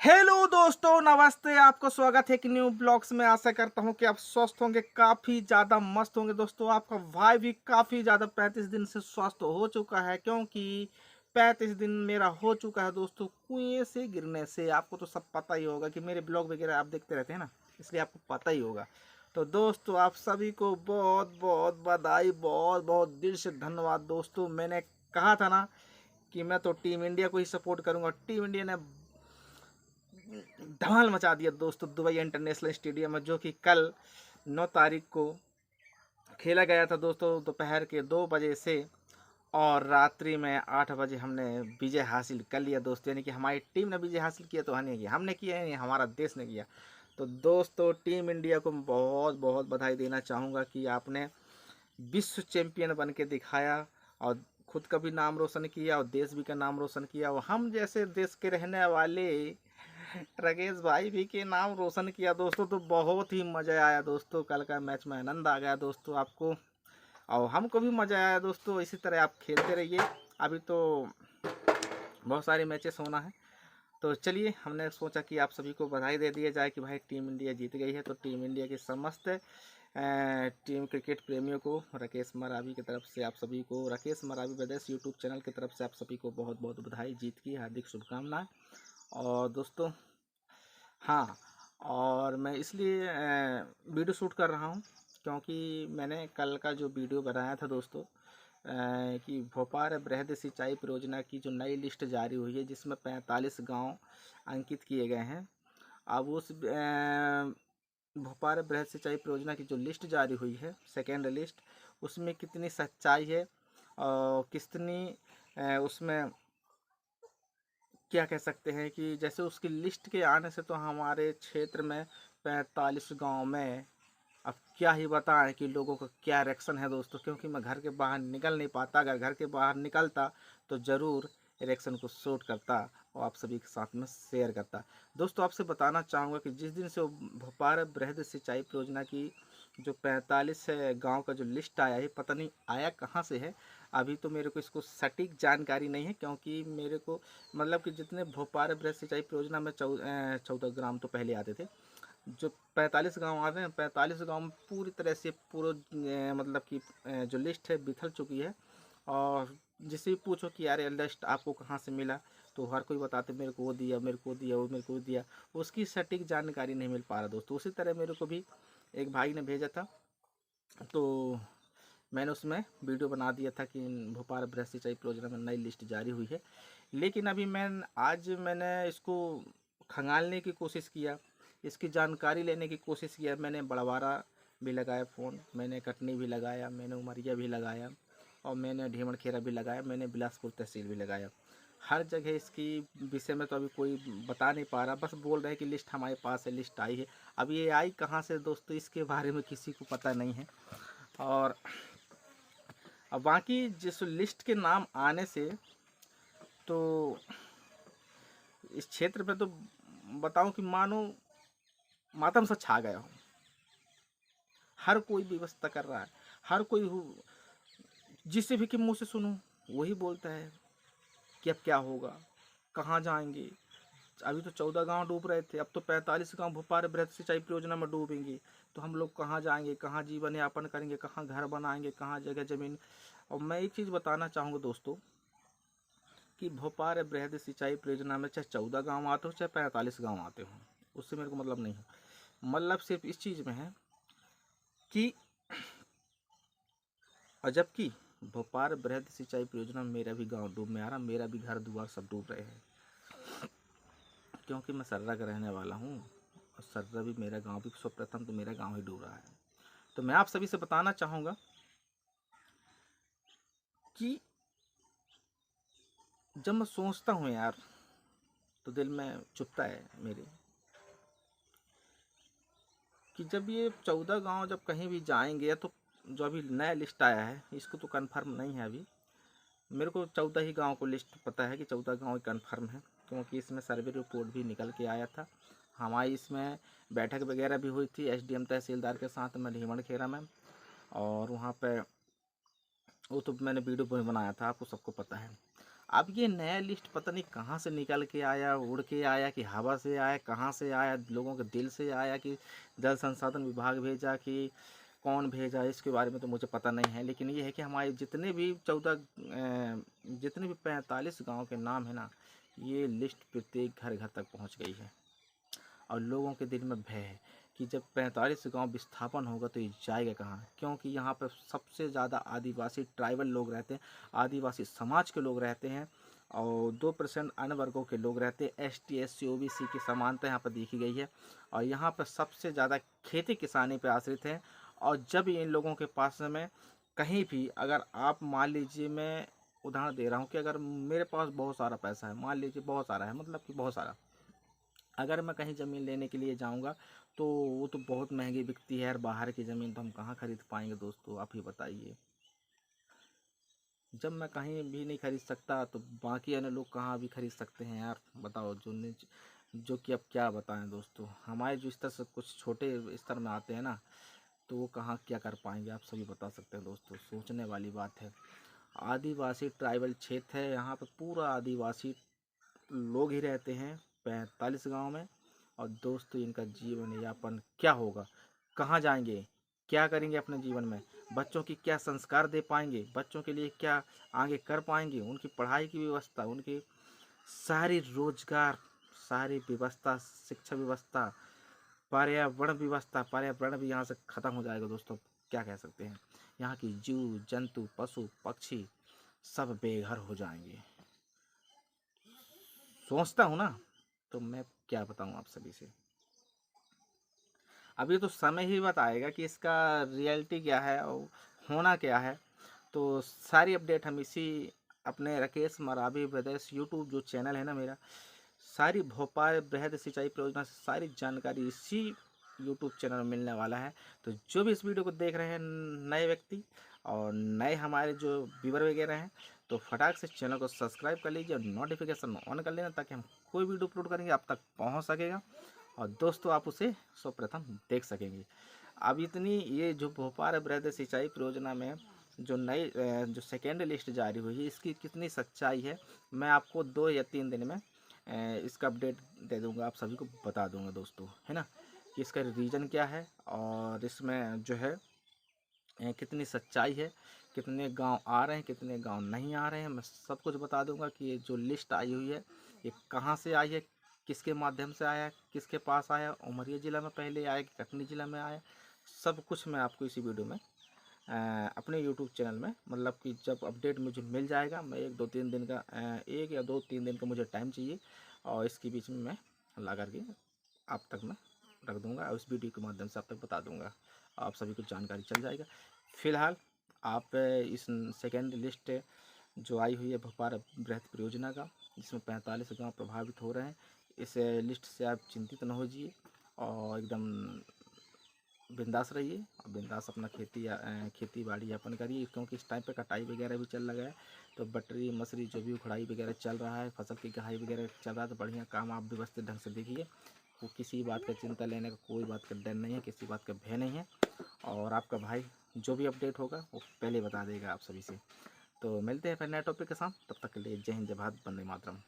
Hello दोस्तों, नमस्ते। आपको स्वागत है कि न्यू ब्लॉग्स में। आशा करता हूं कि आप स्वस्थ होंगे, काफ़ी ज़्यादा मस्त होंगे। दोस्तों, आपका भाई भी काफ़ी ज़्यादा 35 दिन से स्वस्थ हो चुका है, क्योंकि 35 दिन मेरा हो चुका है दोस्तों कुएं से गिरने से। आपको तो सब पता ही होगा कि मेरे ब्लॉग वगैरह आप देखते रहते हैं ना, इसलिए आपको पता ही होगा। तो दोस्तों, आप सभी को बहुत बहुत बधाई, बहुत बहुत दिल से धन्यवाद। दोस्तों, मैंने कहा था ना कि मैं तो टीम इंडिया को ही सपोर्ट करूंगा। टीम इंडिया ने धमाल मचा दिया दोस्तों दुबई इंटरनेशनल स्टेडियम में, जो कि कल 9 तारीख को खेला गया था दोस्तों, दोपहर के 2 बजे से। और रात्रि में 8 बजे हमने विजय हासिल कर लिया दोस्तों। यानी कि हमारी टीम ने विजय हासिल किया, तो हमने किया है, हमारा देश ने किया। तो दोस्तों, टीम इंडिया को बहुत बहुत बधाई देना चाहूँगा कि आपने विश्व चैंपियन बन के दिखाया, और खुद का भी नाम रोशन किया और देश भी का नाम रोशन किया। और हम जैसे देश के रहने वाले राकेश भाई भी के नाम रोशन किया दोस्तों। तो बहुत ही मज़ा आया दोस्तों, कल का मैच में आनंद आ गया दोस्तों आपको, और हमको भी मज़ा आया दोस्तों। इसी तरह आप खेलते रहिए, अभी तो बहुत सारे मैचेस होना है। तो चलिए, हमने सोचा कि आप सभी को बधाई दे दिया जाए कि भाई टीम इंडिया जीत गई है। तो टीम इंडिया की समस्त टीम क्रिकेट प्रेमियों को, राकेश मरावी की तरफ से आप सभी को, Rakesh Maravi brothers YouTube channel की तरफ से आप सभी को बहुत बहुत बधाई, जीत की हार्दिक शुभकामनाएं। और दोस्तों, हाँ, और मैं इसलिए वीडियो शूट कर रहा हूँ क्योंकि मैंने कल का जो वीडियो बनाया था दोस्तों, कि भोपाल बृहद सिंचाई परियोजना की जो नई लिस्ट जारी हुई है, जिसमें 45 गांव अंकित किए गए हैं। अब उस भोपाल बृहद सिंचाई परियोजना की जो लिस्ट जारी हुई है, सेकेंड लिस्ट, उसमें कितनी सच्चाई है और कितनी उसमें क्या कह सकते हैं कि जैसे उसकी लिस्ट के आने से तो हमारे क्षेत्र में 45 गांव में, अब क्या ही बताएं कि लोगों का क्या रिएक्शन है दोस्तों। क्योंकि मैं घर के बाहर निकल नहीं पाता, अगर घर के बाहर निकलता तो ज़रूर रिएक्शन को शूट करता और आप सभी के साथ में शेयर करता। दोस्तों, आपसे बताना चाहूँगा कि जिस दिन से वो भोपाल बृहद सिंचाई परियोजना की जो 45 गांव का जो लिस्ट आया है, पता नहीं आया कहाँ से है। अभी तो मेरे को इसको सटीक जानकारी नहीं है, क्योंकि मेरे को मतलब कि जितने भोपाल बृहद सिंचाई परियोजना में 14 ग्राम तो पहले आते थे, जो 45 गांव आते हैं, 45 गांव में पूरी तरह से पूरा मतलब कि जो लिस्ट है बिखर चुकी है। और जिससे भी पूछो कि यार ये लिस्ट आपको कहाँ से मिला, तो हर कोई बताते मेरे को वो दिया, मेरे को दिया, वो मेरे को दिया। उसकी सटीक जानकारी नहीं मिल पा रहा दोस्तों। उसी तरह मेरे को भी एक भाई ने भेजा था, तो मैंने उसमें वीडियो बना दिया था कि भोपाल बृहद सिंचाई परियोजना में नई लिस्ट जारी हुई है। लेकिन अभी मैंने इसको खंगालने की कोशिश किया, इसकी जानकारी लेने की कोशिश किया। मैंने बड़वारा भी लगाया फ़ोन, मैंने कटनी भी लगाया, मैंने उमरिया भी लगाया, और मैंने ढीमड़ खेरा भी लगाया, मैंने बिलासपुर तहसील भी लगाया। हर जगह इसकी विषय में तो अभी कोई बता नहीं पा रहा, बस बोल रहे हैं कि लिस्ट हमारे पास है, लिस्ट आई है। अब ये आई कहाँ से दोस्तों, इसके बारे में किसी को पता नहीं है। और अब बाकी जिस लिस्ट के नाम आने से तो इस क्षेत्र में तो बताऊं कि मानो मातम सा छा गया हूँ। हर कोई व्यवस्था कर रहा है, हर कोई जिससे भी कि मुंह से सुनो वही बोलता है कि अब क्या होगा, कहाँ जाएंगे। अभी तो 14 गांव डूब रहे थे, अब तो 45 गांव भोपाल बृहद सिंचाई परियोजना में डूबेंगे। तो हम लोग कहाँ जाएंगे, कहाँ जीवन यापन करेंगे, कहाँ घर बनाएंगे, कहाँ जगह जमीन। और मैं एक चीज़ बताना चाहूँगा दोस्तों, कि भोपाल बृहद सिंचाई परियोजना में चाहे 14 गांव आते हो, चाहे 45 गांव आते हो, उससे मेरे को मतलब नहीं है। मतलब सिर्फ इस चीज़ में है कि, और जबकि भोपाल बृहद सिंचाई परियोजना में मेरा भी गांव डूब में आ रहा, मेरा भी घर दुआर सब डूब रहे हैं, क्योंकि मैं सर्रा का रहने वाला हूँ। और सर्रा भी मेरा गांव भी, सर्वप्रथम तो मेरा गांव ही डूब रहा है। तो मैं आप सभी से बताना चाहूँगा कि जब मैं सोचता हूँ यार, तो दिल में चुभता है मेरे, कि जब ये 14 गांव जब कहीं भी जाएंगे, तो जो अभी नया लिस्ट आया है, इसको तो कंफर्म नहीं है अभी। मेरे को 14 ही गांव को लिस्ट पता है कि 14 गांव कंफर्म है, क्योंकि इसमें सर्वे रिपोर्ट भी निकल के आया था। हमारी इसमें बैठक वगैरह भी हुई थी एसडीएम तहसीलदार के साथ में ढीमड़ खेरा में। और वहाँ पे वो तो मैंने वीडियो बनाया था, आपको सबको पता है। अब ये नया लिस्ट पता नहीं कहाँ से निकल के आया, उड़ के आया कि हवा से आया, कहाँ से आया, लोगों के दिल से आया कि जल संसाधन विभाग भेजा कि कौन भेजा, इसके बारे में तो मुझे पता नहीं है। लेकिन ये है कि हमारे जितने भी 45 गांव के नाम है ना, ये लिस्ट प्रत्येक घर घर तक पहुंच गई है। और लोगों के दिल में भय है कि जब 45 गांव विस्थापन होगा तो ये जाएगा कहाँ, क्योंकि यहाँ पर सबसे ज़्यादा आदिवासी ट्राइबल लोग रहते हैं, आदिवासी समाज के लोग रहते हैं, और 2% अन्य वर्गों के लोग रहते हैं। ST SC OBC की समानता यहाँ पर देखी गई है। और यहाँ पर सबसे ज़्यादा खेती किसानी पर आश्रित है। और जब इन लोगों के पास में कहीं भी, अगर आप मान लीजिए, मैं उदाहरण दे रहा हूँ कि अगर मेरे पास बहुत सारा पैसा है, मान लीजिए बहुत सारा है, मतलब कि बहुत सारा, अगर मैं कहीं ज़मीन लेने के लिए जाऊंगा तो वो तो बहुत महंगी बिकती है। और बाहर की ज़मीन तो हम कहाँ खरीद पाएंगे दोस्तों, आप ही बताइए। जब मैं कहीं भी नहीं खरीद सकता तो बाकी अन्य लोग कहाँ भी खरीद सकते हैं यार, बताओ। जो कि अब क्या बताएं दोस्तों, हमारे जो स्तर से कुछ छोटे स्तर में आते हैं ना, तो वो कहाँ क्या कर पाएंगे, आप सभी बता सकते हैं दोस्तों। सोचने वाली बात है। आदिवासी ट्राइबल क्षेत्र है, यहाँ पर पूरा आदिवासी लोग ही रहते हैं 45 गांव में। और दोस्तों इनका जीवन यापन क्या होगा, कहाँ जाएंगे, क्या करेंगे अपने जीवन में, बच्चों की क्या संस्कार दे पाएंगे, बच्चों के लिए क्या आगे कर पाएंगे, उनकी पढ़ाई की व्यवस्था, उनकी सारी रोजगार, सारी व्यवस्था, शिक्षा व्यवस्था, पर्यावरण भी यहाँ से ख़त्म हो जाएगा दोस्तों। क्या कह सकते हैं, यहाँ की जीव जंतु पशु पक्षी सब बेघर हो जाएंगे। सोचता हूँ ना, तो मैं क्या बताऊँ आप सभी से। अभी तो समय ही बताएगा कि इसका रियलिटी क्या है और होना क्या है। तो सारी अपडेट हम इसी अपने राकेश मरावी ब्रदर्स यूट्यूब जो चैनल है ना मेरा, सारी भोपाल बृहद सिंचाई परियोजना से सारी जानकारी इसी यूट्यूब चैनल में मिलने वाला है। तो जो भी इस वीडियो को देख रहे हैं नए व्यक्ति और नए हमारे जो व्यूवर वगैरह हैं, तो फटाक से चैनल को सब्सक्राइब कर लीजिए और नोटिफिकेशन ऑन कर लेना, ताकि हम कोई वीडियो अपलोड करेंगे आप तक पहुंच सकेगा और दोस्तों आप उसे सर्वप्रथम देख सकेंगे। अब इतनी ये जो भोपाल बृहद सिंचाई परियोजना में जो नई जो सेकेंड लिस्ट जारी हुई है, इसकी कितनी सच्चाई है, मैं आपको 2 या 3 दिन में इसका अपडेट दे दूंगा, आप सभी को बता दूंगा दोस्तों, है ना, कि इसका रीज़न क्या है और इसमें जो है कितनी सच्चाई है, कितने गांव आ रहे हैं, कितने गांव नहीं आ रहे हैं, मैं सब कुछ बता दूंगा कि ये जो लिस्ट आई हुई है ये कहाँ से आई है, किसके माध्यम से आया, किसके पास आया, उमरिया ज़िला में पहले आया कि कटनी ज़िला में आया, सब कुछ मैं आपको इसी वीडियो में अपने यूट्यूब चैनल में, मतलब कि जब अपडेट मुझे मिल जाएगा, मैं 1-2-3 दिन का 1 या 2-3 दिन का मुझे टाइम चाहिए, और इसके बीच में मैं ला करके आप तक मैं रख दूंगा और उस वीडियो के माध्यम से आप तक बता दूंगा, आप सभी को जानकारी चल जाएगा। फिलहाल आप इस सेकेंड लिस्ट जो आई हुई है भोपाल बृहद परियोजना का, जिसमें 45 गाँव प्रभावित हो रहे हैं, इस लिस्ट से आप चिंतित न होइए और एकदम बिंदास रहिए और बिंदास अपना खेती बाड़ी यापन करिए, क्योंकि इस टाइम पे कटाई वगैरह भी चल रहा है। तो बटरी मसरी जो भी उखड़ाई वगैरह चल रहा है, फसल की गहाई वगैरह चल रहा है, तो बढ़िया काम आप व्यवस्थित ढंग से देखिए। वो किसी बात का चिंता लेने का कोई बात का डर नहीं है, किसी बात का भय नहीं है। और आपका भाई जो भी अपडेट होगा वो पहले बता देगा आप सभी से। तो मिलते हैं फिर नए टॉपिक के साथ, तब तक के लिए जय हिंद जय भारत, वंदे मातरम।